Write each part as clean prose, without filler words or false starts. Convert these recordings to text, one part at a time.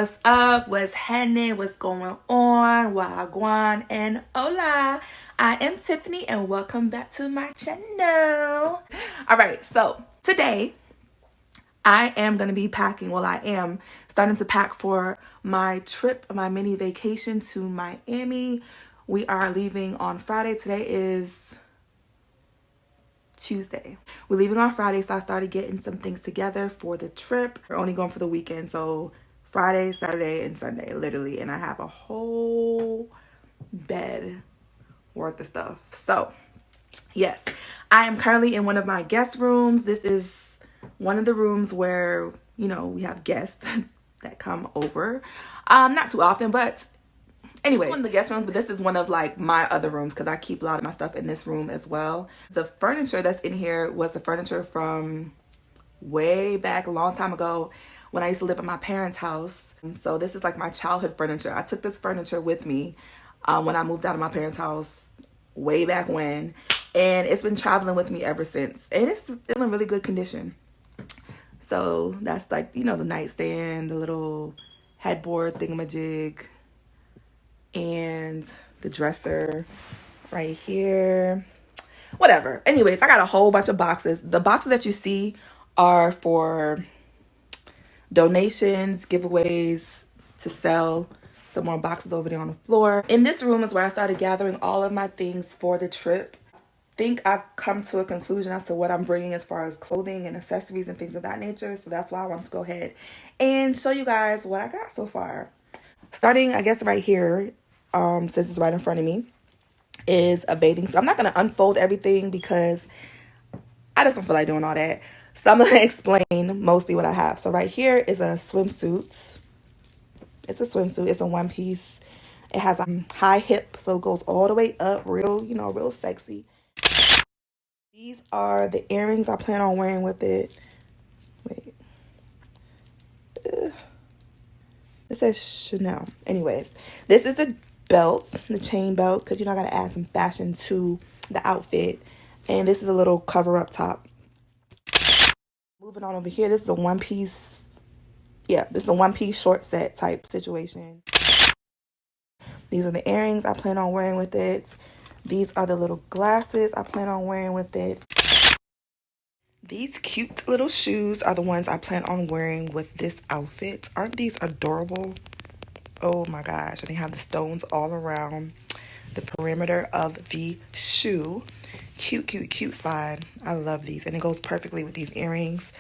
What's up? What's happening? What's going on? Wagwan and hola. I am Tiffany and welcome back to my channel. All right, so today I am going to be packing. Well, I am starting to pack for my trip, my mini vacation to Miami. We are leaving on Friday. Today is Tuesday. We're leaving on Friday, so I started getting some things together for the trip. We're only going for the weekend, so Friday, Saturday, and Sunday, literally. And I have a whole bed worth of stuff. So, yes, I am currently in one of my guest rooms. This is one of the rooms where, you know, we have guests that come over. Not too often, but anyway, one of the guest rooms, but this is one of like my other rooms because I keep a lot of my stuff in this room as well. The furniture that's in here was the furniture from way back a long time ago when I used to live at my parents' house. So this is like my childhood furniture. I took this furniture with me when I moved out of my parents' house way back when, and it's been traveling with me ever since, and it's still in really good condition. So that's like, you know, the nightstand, the little headboard thingamajig, and the dresser right here. Whatever. Anyways, I got a whole bunch of boxes. The boxes that you see are for donations, giveaways, to sell. Some more boxes over there on the floor. In this room is where I started gathering all of my things for the trip. I think I've come to a conclusion as to what I'm bringing as far as clothing and accessories and things of that nature. So that's why I want to go ahead and show you guys what I got so far. Starting, I guess, right here, since it's right in front of me, is a bathing suit. I'm not going to unfold everything because I just don't feel like doing all that. So I'm going to explain mostly what I have. So right here is a swimsuit. It's a swimsuit. It's a one piece. It has a high hip, so it goes all the way up, real, you know, real sexy. These are the earrings I plan on wearing with it. Wait. It says Chanel. Anyways, this is a belt, the chain belt, because you know I gotta add some fashion to the outfit. And this is a little cover up top. Moving on over here, this is a one piece. Yeah, this is a one piece short set type situation. These are the earrings I plan on wearing with it. These are the little glasses I plan on wearing with it. These cute little shoes are the ones I plan on wearing with this outfit. Aren't these adorable? Oh my gosh. And they have the stones all around the perimeter of the shoe. Cute, cute, cute slide. I love these. And it goes perfectly with these earrings.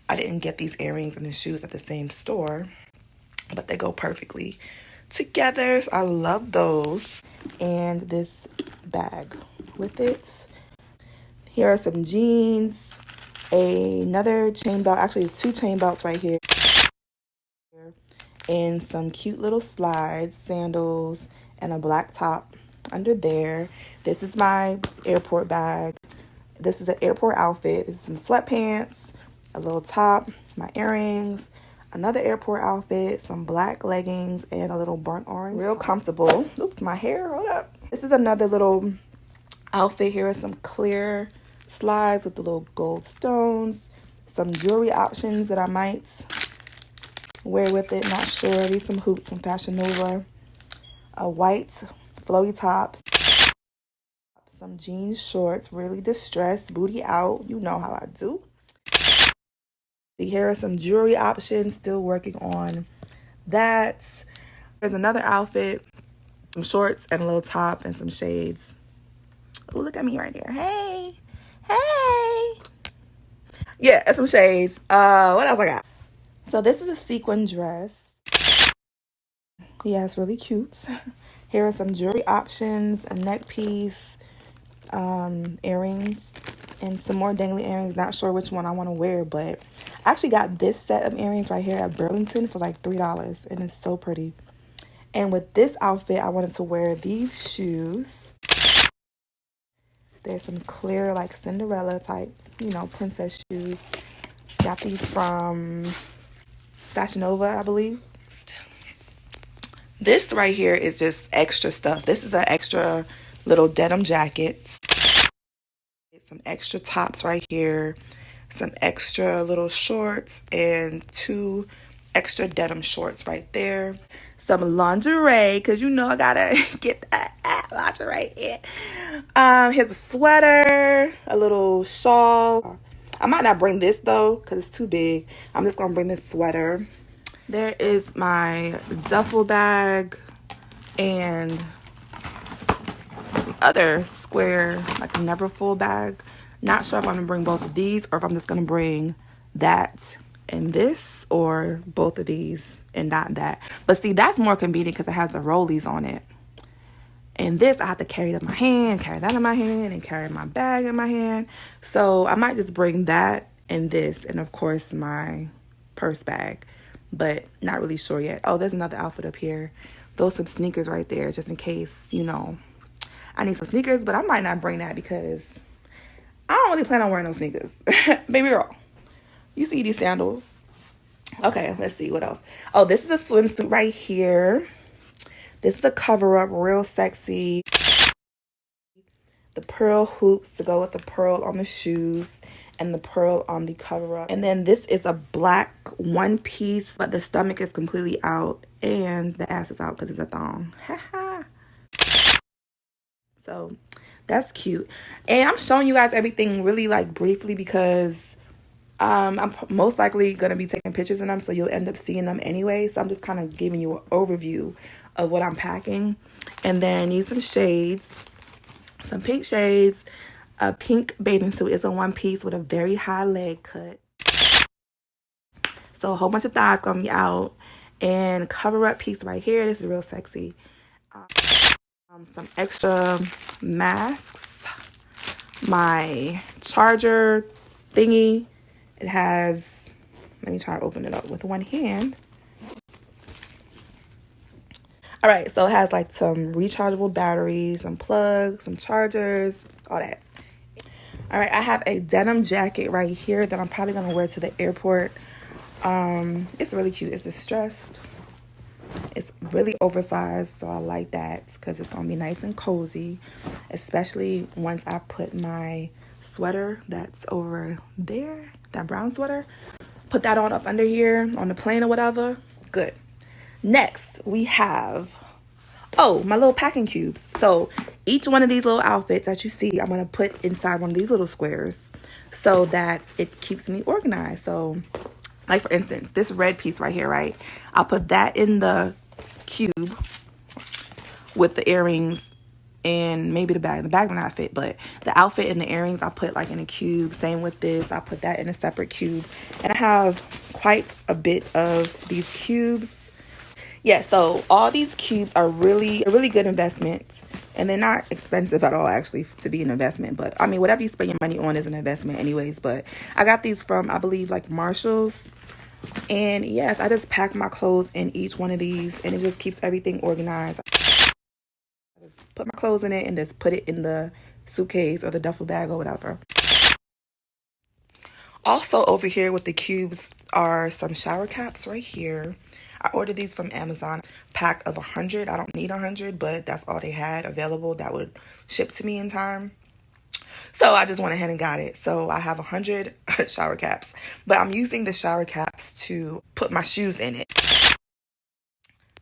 I didn't get these earrings and the shoes at the same store, but they go perfectly together. So I love those. And this bag with it. Here are some jeans. Another chain belt. Actually, it's two chain belts right here. And some cute little slides, sandals, and a black top under there. This is my airport bag. This is an airport outfit. This is some sweatpants, a little top, my earrings, another airport outfit, some black leggings, and a little burnt orange. Real comfortable. Oops, my hair, hold up. This is another little outfit. Here are some clear slides with the little gold stones, some jewelry options that I might wear with it, not sure. These some hoops from Fashion Nova, a white flowy top, some jeans shorts, really distressed, booty out, you know how I do. Here are some jewelry options, still working on that. There's another outfit, some shorts and a little top and some shades. Oh, look at me right there. Hey. Hey. Yeah, and some shades. What else I got? So this is a sequin dress. Yeah, it's really cute. Here are some jewelry options, a neck piece, earrings, and some more dangly earrings. Not sure which one I want to wear, but I actually got this set of earrings right here at Burlington for like $3, and it's so pretty. And with this outfit, I wanted to wear these shoes. There's some clear, like Cinderella type, you know, princess shoes. Got these from Fashion Nova, I believe. This right here is just extra stuff. This is an extra little denim jacket. Some extra tops right here. Some extra little shorts and two extra denim shorts right there. Some lingerie, because you know I gotta get that lingerie in. Here's a sweater, a little shawl. I might not bring this though, because it's too big. I'm just gonna bring this sweater. There is my duffel bag and the other square, like never full bag. Not sure if I'm gonna bring both of these or if I'm just gonna bring that and this, or both of these and not that. But see, that's more convenient because it has the rollies on it. And this, I have to carry it in my hand, carry that in my hand, and carry my bag in my hand. So I might just bring that and this, and of course my purse bag, but not really sure yet. Oh, there's another outfit up here. Those some sneakers right there, just in case, you know, I need some sneakers, but I might not bring that because I don't really plan on wearing those sneakers. Baby girl, you see these sandals? Okay, let's see what else. Oh, this is a swimsuit right here. This is a cover-up, real sexy. The pearl hoops to go with the pearl on the shoes and the pearl on the cover-up. And then this is a black one piece, but the stomach is completely out and the ass is out because it's a thong. So that's cute. And I'm showing you guys everything really like briefly because I'm most likely going to be taking pictures of them, so you'll end up seeing them anyway. So I'm just kind of giving you an overview of what I'm packing. And then need some shades, some pink shades, a pink bathing suit. It's a one piece with a very high leg cut. So a whole bunch of thighs going to be out. And cover up piece right here. This is real sexy. Some extra masks. My charger thingy. It has, let me try to open it up with one hand. All right, so it has like some rechargeable batteries, some plugs, some chargers, all that. All right, I have a denim jacket right here that I'm probably gonna wear to the airport. It's really cute. It's distressed. It's really oversized, so I like that because it's gonna be nice and cozy, especially once I put my sweater that's over there, that brown sweater, put that on up under here on the plane or whatever. Good. Next we have, oh, my little packing cubes. So each one of these little outfits that you see, I'm gonna put inside one of these little squares so that it keeps me organized. So like for instance, this red piece right here, right, I'll put that in the cube with the earrings and maybe the bag. The bag will not fit, but the outfit and the earrings I'll put like in a cube. Same with this, I'll put that in a separate cube. And I have quite a bit of these cubes. Yeah, so all these cubes are really good investments, and they're not expensive at all actually to be an investment. But I mean, whatever you spend your money on is an investment anyways. But I got these from, I believe, like Marshall's. And yes, I just pack my clothes in each one of these, and it just keeps everything organized. Put my clothes in it and just put it in the suitcase or the duffel bag or whatever. Also over here with the cubes are some shower caps right here. I ordered these from Amazon, pack of 100. I don't need 100, but that's all they had available that would ship to me in time. So I just went ahead and got it. So I have 100 shower caps, but I'm using the shower caps to put my shoes in it.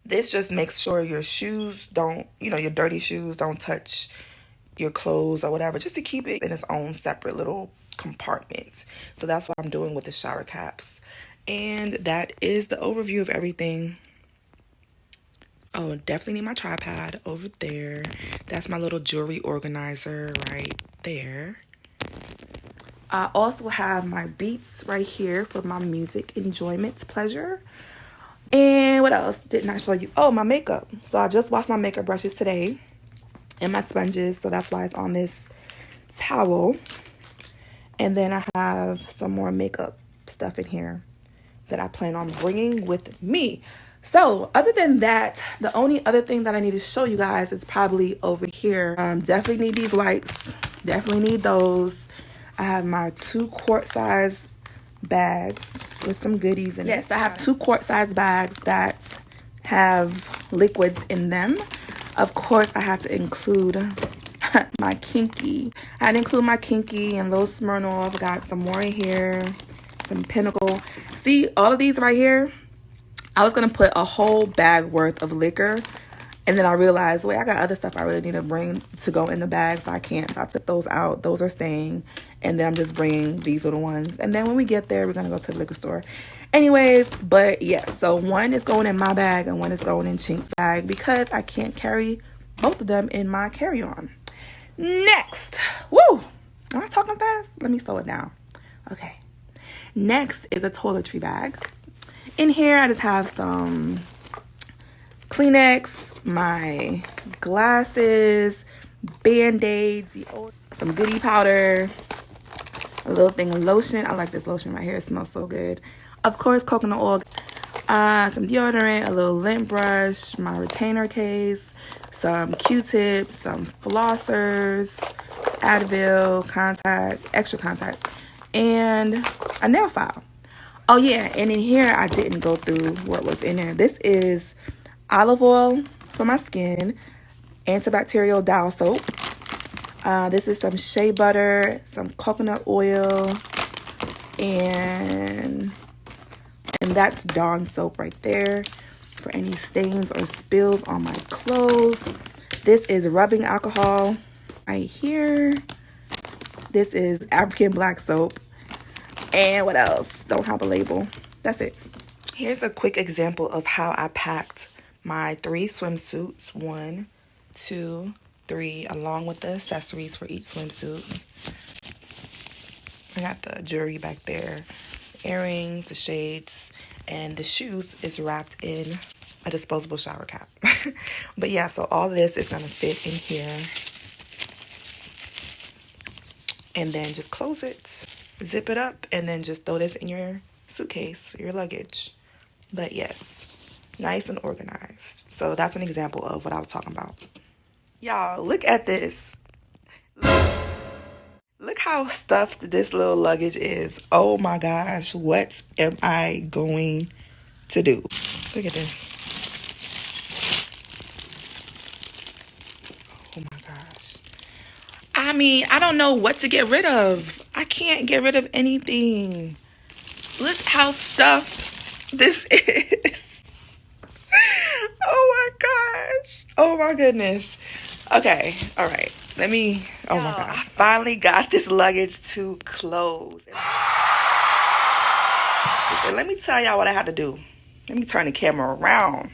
This just makes sure your shoes don't, you know, your dirty shoes don't touch your clothes or whatever, just to keep it in its own separate little compartment. So that's what I'm doing with the shower caps. And that is the overview of everything. Oh, definitely need my tripod over there. That's my little jewelry organizer right there. I also have my beats right here for my music enjoyment pleasure. And what else didn't I show you? Oh, my makeup. So I just washed my makeup brushes today and my sponges. So that's why it's on this towel. And then I have some more makeup stuff in here that I plan on bringing with me. So other than that, the only other thing that I need to show you guys is probably over here. Definitely need these wipes. Definitely need those. I have my 2 quart size bags with some goodies in it. Yes, I have 2 quart size bags that have liquids in them. Of course, I had to include my Kinky. I had to include my Kinky and little Smirnoff. I got some more in here, some Pinnacle. See, all of these right here, I was gonna put a whole bag worth of liquor, and then I realized, wait, I got other stuff I really need to bring to go in the bag, so I can't. So I took those out. Those are staying, and then I'm just bringing these little ones. And then when we get there, we're gonna go to the liquor store. Anyways, but yeah, so one is going in my bag and one is going in Chink's bag because I can't carry both of them in my carry-on. Next, woo! Am I talking fast? Let me slow it down. Okay. Next is a toiletry bag. In here, I just have some Kleenex, my glasses, Band-Aids, some goodie powder, a little thing of lotion. I like this lotion right here. It smells so good. Of course, coconut oil, some deodorant, a little lint brush, my retainer case, some Q-tips, some flossers, Advil, extra contacts, and a nail file. Oh yeah, and in here, I didn't go through what was in there. This is olive oil for my skin, antibacterial dial soap. This is some shea butter, some coconut oil, and that's Dawn soap right there for any stains or spills on my clothes. This is rubbing alcohol right here. This is African black soap. And what else? Don't have a label. That's it. Here's a quick example of how I packed my 3 swimsuits. 1, 2, 3, along with the accessories for each swimsuit. I got the jewelry back there, earrings, the shades, and the shoes is wrapped in a disposable shower cap. But yeah, so all this is gonna fit in here. And then just close it, zip it up, and then just throw this in your suitcase, your luggage. But yes, nice and organized. So that's an example of what I was talking about. Y'all, look at this. Look how stuffed this little luggage is. Oh my gosh, what am I going to do? Look at this. Oh my gosh. I mean, I don't know what to get rid of. I can't get rid of anything. Look how stuffed this is. Oh my gosh. Oh my goodness. Okay, all right. Let me, oh my God. I finally got this luggage to close. And let me tell y'all what I had to do. Let me turn the camera around.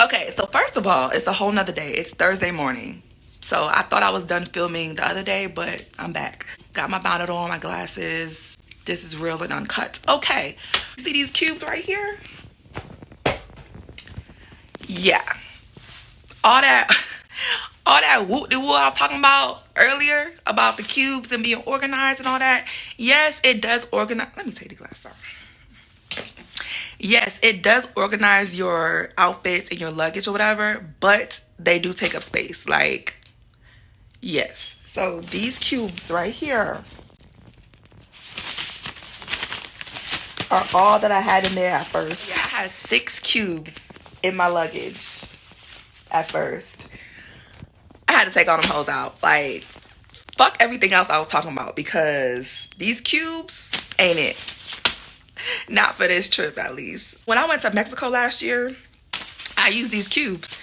Okay, so first of all, it's a whole nother day. It's Thursday morning. So I thought I was done filming the other day, but I'm back. Got my bonnet on, my glasses. This is real and uncut. Okay, you see these cubes right here? Yeah. All that whoop-de-woo I was talking about earlier about the cubes and being organized and all that. Yes, it does organize. Let me take the glass off. Yes, it does organize your outfits and your luggage or whatever, but they do take up space. Like, yes. So these cubes right here are all that I had in there at first. Yeah, I had 6 cubes in my luggage at first. I had to take all them hoes out. Like, fuck everything else I was talking about because these cubes ain't it. Not for this trip, at least. When I went to Mexico last year, I used these cubes.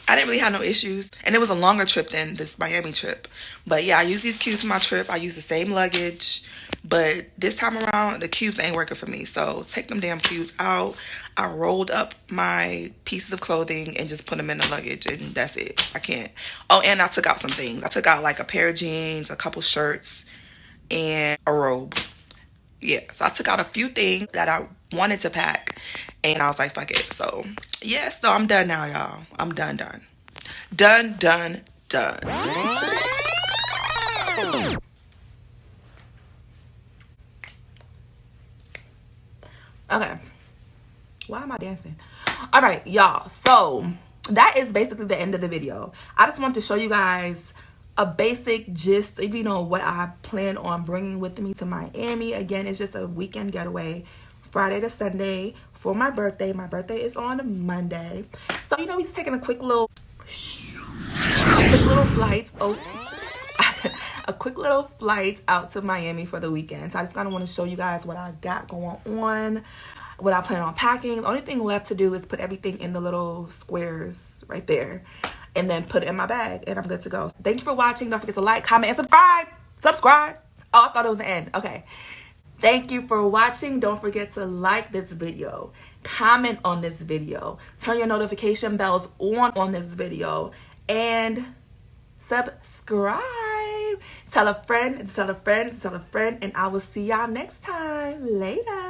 I didn't really have no issues. And it was a longer trip than this Miami trip. But yeah, I used these cubes for my trip. I used the same luggage. But this time around, the cubes ain't working for me. So take them damn cubes out. I rolled up my pieces of clothing and just put them in the luggage. And that's it. I can't. Oh, and I took out some things. I took out like a pair of jeans, a couple shirts, and a robe. Yeah, so I took out a few things that I wanted to pack. And I was like, fuck it. So, yeah, so I'm done now, y'all. I'm done. Done. Okay. Why am I dancing? All right, y'all. So, that is basically the end of the video. I just wanted to show you guys a basic gist of, what I plan on bringing with me to Miami. Again, it's just a weekend getaway, Friday to Sunday for my birthday. My birthday is on Monday. So, we're just taking a quick little flight. A quick little flight out to Miami for the weekend. So I just kind of want to show you guys what I got going on. what I plan on packing. The only thing left to do is put everything in the little squares right there and then put it in my bag, and I'm good to go. Thank you for watching. Don't forget to like, comment, and subscribe. Oh, I thought it was the end. Okay. Thank you for watching. Don't forget to like this video, comment on this video, turn your notification bells on this video, and subscribe. Tell a friend, and I will see y'all next time. Later.